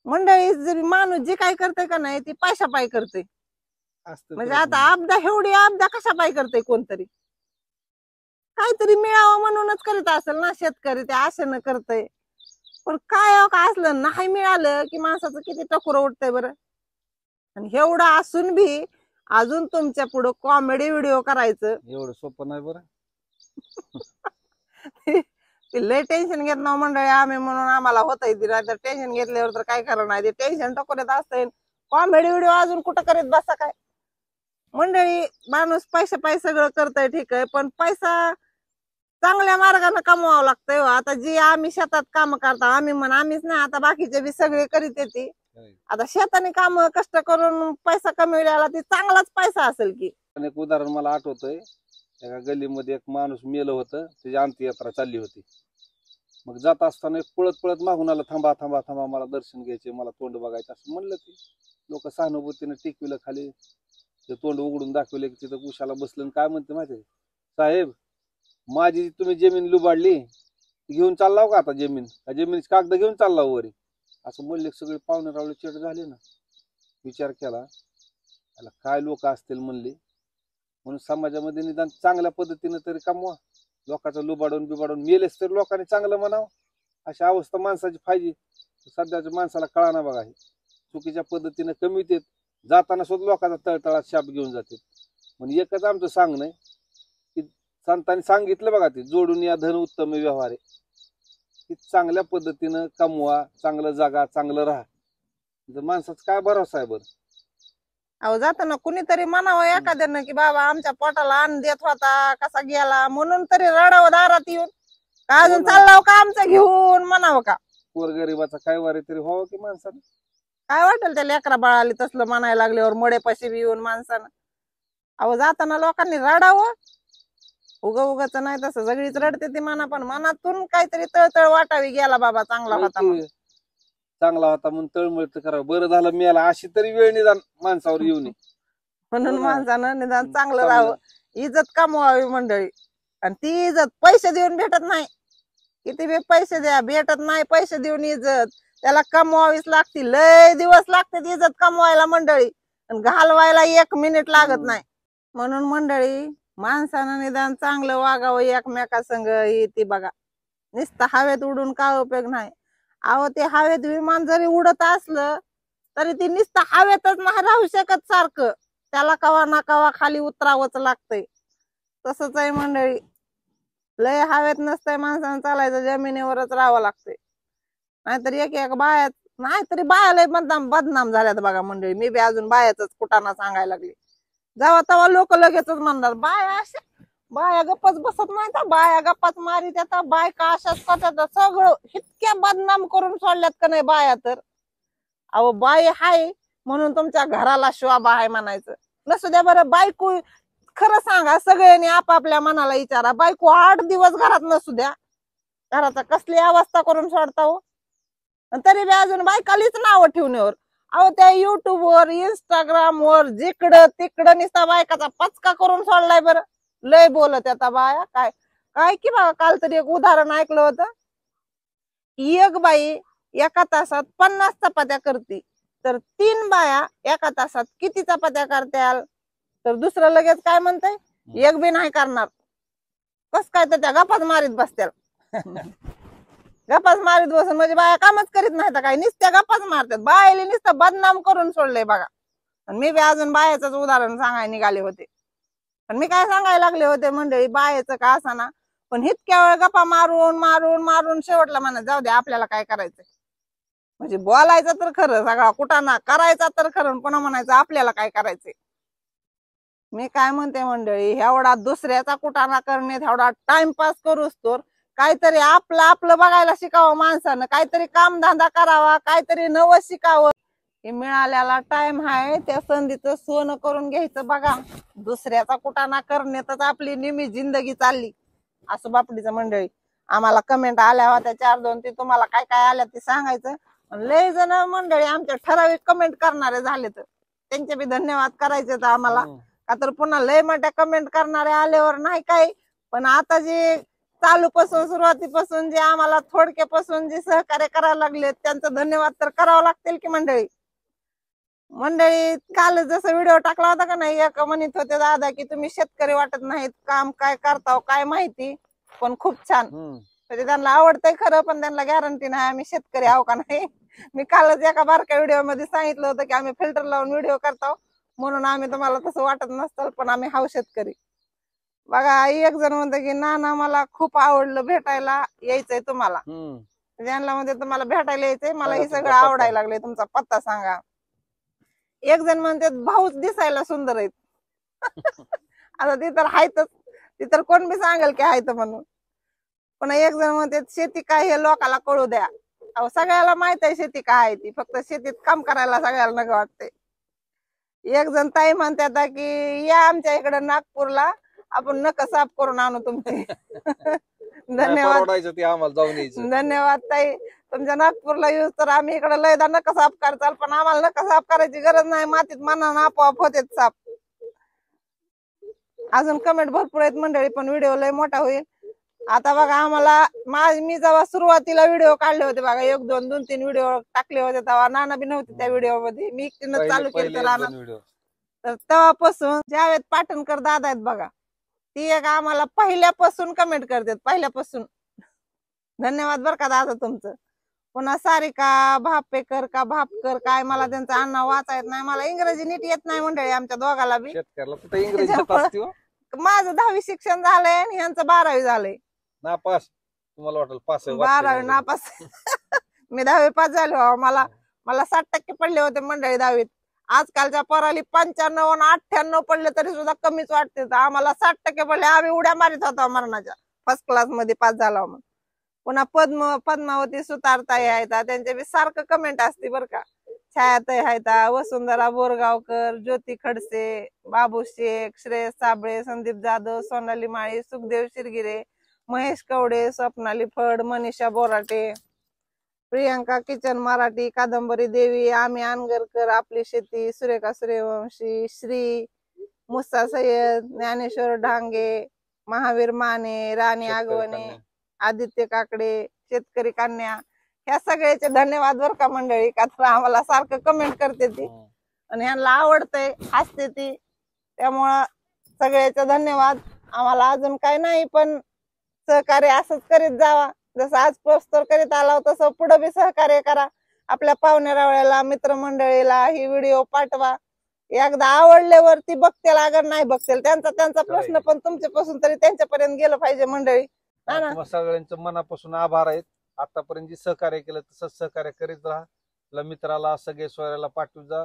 मंडळी जरी माणूस जे काय करते का नाही ती पैसा पाय करते. म्हणजे आता आपदा एवढी आपदा कशा पाय करते, कोणतरी काहीतरी मिळावं म्हणूनच करीत असेल ना. शेतकरी ते आशेनं करतय. पण काय असलं नाही मिळालं की माणसाचं किती टकोर उठतंय बरं. आणि एवढं असून बी अजून तुमच्या पुढं कॉमेडी व्हिडिओ करायचं एवढं सोपं नाही बरं. लय टेन्शन घेत ना मंडळी आम्ही, म्हणून आम्हाला होतंय तर टेन्शन घेतल्यावर तर काय खरं नाही. ते टेन्शन टकोऱ्यात असतंय. कॉमेडी व्हिडिओ अजून कुठं करीत बसा काय मंडळी. माणूस पैसे पाय सगळं करतय ठीक आहे, पण पैसा चांगल्या मार्गाने कमवावं लागतंय. आता जी आम्ही शेतात काम करता, आम्हीच नाही आता बाकीचे बी सगळे करीत येते. आता शेताने काम कष्ट करून पैसा कमविल्याला ती चांगलाच पैसा असेल की. एक उदाहरण मला आठवतंय. एका गल्लीमध्ये एक माणूस मेलं होतं, त्याची अंत्ययात्रा चालली होती. मग जात असताना पळत पळत मागून आला, थांबा थांबा थांबा, मला दर्शन घ्यायचे, मला तोंड बघायचं असं म्हणलं. ते लोक सहानुभूतीने टिकविलं खाली, ते तोंड उघडून दाखवले की तिथं उशाला बसलं. काय म्हणते माहिती, साहेब माझी तुम्ही जमीन लुबाडली, घेऊन चाललाव का आता जमीन, जमिनीची कागद घेऊन चाललाव वरी, असं म्हणले. सगळे पाहुणे रावळे चेट झाले ना. विचार केला याला काय लोक असतील म्हणले. म्हणून समाजामध्ये निदान चांगल्या पद्धतीने तरी कमवा. लोकांचं लुबाडून बिबाडून मेलेच तर लोकांनी चांगलं म्हणावं. अशा अवस्था माणसाची पाहिजे. सध्याच्या माणसाला कळाना बघा. हे चुकीच्या पद्धतीने कमीत येत जाताना सुद्धा लोकांचा तळतळात शाप घेऊन जाते. म्हणजे एकच आमचं सांगणं आहे की संतांनी सांगितलं बघा, ते जोडून या धन उत्तम व्यवहार आहे, की चांगल्या पद्धतीनं कमवा, चांगलं जागा, चांगलं राहा. माणसाचा काय भरोसा आहे बरं. अहो जाताना कुणीतरी म्हणावं एखाद्यानं की बाबा आमच्या पोटाला अन्न देत होता, कसा गेला, म्हणून तरी रडावं दारात येऊन. का अजून चाललाव का आमचं घेऊन म्हणावं का. गोरगरिबाचा काय वारे तरी व्हावं की माणसानं. काय वाटेल त्या लेकरा बाळाली तसलं म्हणायला लागल्यावर मोडेपाशी बी येऊन माणसानं. अहो जाताना लोकांनी रडावं. उगाच नाही तसं सगळीच रडते ती मना, पण मनातून काहीतरी तळतळ वाटावी गेला बाबा चांगला होता म्हणून. चांगला होता म्हणून तळमळ करावं. बरं झालं मिळाला अशी तरी वेळ निदान माणसावर येऊ नये. म्हणून माणसानं निदान चांगलं राहावं, इज्जत कमवावी मंडळी. आणि ती इज्जत पैसे देऊन भेटत नाही. किती बी पैसे द्या भेटत नाही. पैसे देऊन इज्जत त्याला कमवावीच लागती. लय दिवस लागते इज्जत कमवायला मंडळी, आणि घालवायला 1 मिनिट लागत नाही. म्हणून मंडळी माणसानं निदान चांगलं वागावं एकमेका संग. ती बघा नुसतं हवेत उडून काय उपयोग नाही. अहो ते हवेत विमान जरी उडत असलं तरी ती नुसतं हवेतच नाही राहू शकत सारखं. त्याला कवा ना कवा खाली उतरावंच लागतंय. तसंच आहे मंडळी. लय हवेत नसतंय माणसानं चालायचं, जमिनीवरच राहावं लागतंय. नाहीतर एक बाया, नाहीतरी बाया लय बदनाम झाल्यात बघा मंडळी. मी बी अजून बायाच कुटाणा सांगायला लागली. जेव्हा तेव्हा लोक लगेचच म्हणणार बाया अशा, बाया गप्पच बसत नाही तर, बाया गप्पाच मारित येतात, बायका अशाच करतात. सगळं इतक्या बदनाम करून सोडल्यात का नाही बाया तर. अहो बाई हाय म्हणून तुमच्या घराला शोभा आहे म्हणायचं. नसू द्या बरं बायको. खरं सांगा सगळ्यांनी आपापल्या मनाला विचारा, बायको 8 दिवस घरात नसू द्या, घराचा कसली अवस्था करून सोडता हो. तरी बी अजून बायकालीच नाव ठेवण्यावर. अहो त्या युट्यूब वर, इंस्टाग्राम वर जिकडं तिकडं नुसता बायकाचा पचका करून सोडलाय बरं. लय बोलत आता बाया. काय काय की बघा, काल तरी एक उदाहरण ऐकलं होतं. एक बाई एका तासात 50 चपात्या करते, तर 3 बाया एका तासात किती चपात्या करत्याल. तर दुसरं लगेच काय म्हणतंय, एक बी नाही करणार. कस काय, तर त्या गप्पाच मारीत बसत्याल. गप्पाच मारीत बसून म्हणजे बाया कामच करीत नाही तर काय, नुसत्या गप्पाच मारतात. बायले नुसतं बदनाम करून सोडलंय बघा. आणि मी बी अजून बायाच उदाहरण सांगायला निघाले होते. पण मी काय सांगायला लागले होते मंडळी, बायाचं का असाना, पण इतक्या वेळ गप्पा मारून मारून मारून शेवटला म्हणा जाऊ दे आपल्याला काय करायचंय. म्हणजे बोलायचं तर खरं, सगळा कुटाणा करायचा तर खरं, पुन्हा म्हणायचं आपल्याला काय करायचंय. मी काय म्हणते मंडळी, एवढा दुसऱ्याचा कुटाणा करणे, एवढा टाइमपास करूच तर काहीतरी आपलं आपलं बघायला शिकावं माणसानं. काहीतरी कामधंदा करावा, काहीतरी नवं शिकावं. हे मिळालेला टाइम आहे, त्या संधीचं सोनं करून घ्यायचं बघा. दुसऱ्याचा कुटाणा करण्यातच आपली निम्मी जिंदगी चालली. असं बापडीचं मंडळी. आम्हाला कमेंट आल्या होत्या 4-2, ते तुम्हाला काय काय आल्या ते सांगायचं. लय जण मंडळी आमच्या ठराविक कमेंट करणारे झाले, तर त्यांचे बी धन्यवाद करायचे तर आम्हाला. का तर पुन्हा लय मोठ्या कमेंट करणारे आल्यावर नाही काय. पण आता जे चालूपासून सुरुवातीपासून जे आम्हाला थोडक्यापासून जे सहकार्य करायला लागले त्यांचं धन्यवाद तर करावं लागतील की मंडळी. काल जसं व्हिडिओ टाकला होता का नाही, एक म्हणत होते दादा की तुम्ही शेतकरी वाटत नाहीत, काम काय करताव काय माहिती, पण खूप छान. म्हणजे त्यांना आवडतंय खरं, पण त्यांना गॅरंटी नाही आम्ही शेतकरी आहो का नाही. मी कालच एका बारक्या व्हिडिओ मध्ये सांगितलं होतं की आम्ही फिल्टर लावून व्हिडिओ करतो म्हणून आम्ही तुम्हाला तसं वाटत नसतं, पण आम्ही हाव शेतकरी. बघा एक जण म्हणतो की नाना मला खूप आवडलं, भेटायला यायचंय तुम्हाला. त्यांना म्हणजे तुम्हाला भेटायला यायचंय, मला हे सगळं आवडायला लागले, तुमचा पत्ता सांगा. एक जण म्हणते भाऊच दिसायला सुंदर आहेत. आता ती तर आहेतच, ती तर कोण बी सांगेल की आहेत म्हणून. पण एक जण म्हणते शेती काय हे लोकाला कळू द्या. अहो सगळ्याला माहित आहे शेती काय आहे ती, फक्त शेतीत काम करायला सगळ्याला नका वाटते. एक जण ताई म्हणतात की या आमच्या इकडे नागपूरला, आपण नख साफ करून आणू तुमची. धन्यवाद धन्यवाद ताई, तुमच्या नागपूरला येऊ तर आम्ही इकडे लयदा नका साफ करताल, पण आम्हाला नका साफ करायची गरज नाही, मातीत मनानं आपोआप होते साफ. अजून कमेंट भरपूर आहेत मंडळी, पण व्हिडिओ लय मोठा होईल. आता बघा आम्हाला मी जेव्हा सुरुवातीला व्हिडिओ काढले होते बघा, 1 2 2 3 व्हिडिओ टाकले होते, तेव्हा नाना बी नव्हते त्या व्हिडिओ मध्ये, मी एकटीनं चालू केलं. तर तेव्हापासून जावेद पाटणकर दादा आहेत बघा, ती एक आम्हाला पहिल्यापासून कमेंट करतात, पहिल्यापासून. धन्यवाद बर का दादा तुमचं. पुन्हा सारिका भापेकर का भापकर काय, मला त्यांचं आडनाव वाचा येत नाही, मला इंग्रजी नीट येत नाही मंडळी आमच्या दोघाला बी. माझं 10वी शिक्षण झालंय आणि यांचं 12वी झालंय. नापास तुम्हाला वाटेल पास, 12वी नापास. मी 10वी पास झालो. मला 60% पडले होते मंडळी 10वीत. आजकालच्या पोराली 95 आणि 98 पडले तरी सुद्धा कमीच वाटते. आम्हाला 60% पडले, आम्ही उड्या मारित होतो मरणाच्या, फर्स्ट क्लास मध्ये पास झाला. मग पुन्हा पद्मावती सुतारताई आहेत, त्यांच्या बी सारखं कमेंट असते बर का. छायाताई आहेत, वसुंधरा बोरगावकर, ज्योती खडसे, बाबू शेख, श्रेयस साबळे, संदीप जाधव, सोनाली माळी, सुखदेव शिरगिरे, महेश कवडे, स्वप्नाली फड, मनीषा बोराटे, प्रियंका किचन मराठी, कादंबरी देवी, आम्ही अनगरकर, आपली शेती, सुरेखा सूर्यवंशी, श्री, मुसा सय्यद, ज्ञानेश्वर ढांगे, महावीर माने, राणी आगवणे, आदित्य काकडे, शेतकरी कन्या, ह्या सगळ्याचे धन्यवाद बर का मंडळी. का तर आम्हाला सारखं कमेंट करते ती आणि ह्यांना आवडतंय, हसते ती, त्यामुळं सगळ्याचे धन्यवाद. आम्हाला अजून काही नाही, पण सहकार्य असंच करीत जावा, जसं आज पोस्टर करीत आला तसं पुढे बी सहकार्य करा. आपल्या पाहुण्यारावळ्याला, मित्रमंडळीला ही व्हिडिओ पाठवा. एकदा आवडल्यावरती बघतील, अगर नाही बघतील त्यांचा प्रश्न, पण तुमच्यापासून तरी त्यांच्यापर्यंत गेलं पाहिजे मंडळी. सगळ्यांचं मनापासून आभार आहेत. आतापर्यंत जे सहकार्य केलं तसंच सहकार्य करीत राहा. आपल्या मित्राला, सगळे सोयऱ्याला पाठवू जा.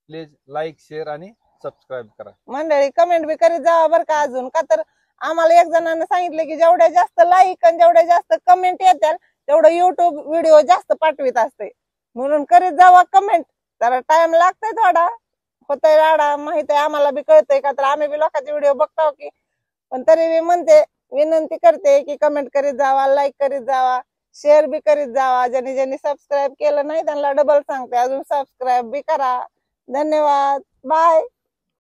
प्लीज लाईक, शेअर आणि सबस्क्राईब करा मंडळी. कमेंट बी करीत जावा बर का. अजून का तर आम्हाला एक जणांना सांगितलं की जेवढ्या जास्त लाईक आणि जेवढ्या जास्त कमेंट येतात तेवढं युट्यूब व्हिडिओ जास्त पाठवित असते, म्हणून करीत जावा कमेंट. जरा टाइम लागतंय थोडा, होतंय राडा, माहित आहे आम्हाला बी कळतंय, का तर आम्ही बी लोकांचे व्हिडिओ बघतो की, पण तरी बी म्हणते, विनंती करते की कमेंट करीत जावा, लाईक करीत जावा, शेअर बी करीत जावा. ज्यांनी ज्यांनी सबस्क्राईब केलं नाही त्यांना डबल सांगते, अजून सबस्क्राईब बी करा. धन्यवाद, बाय.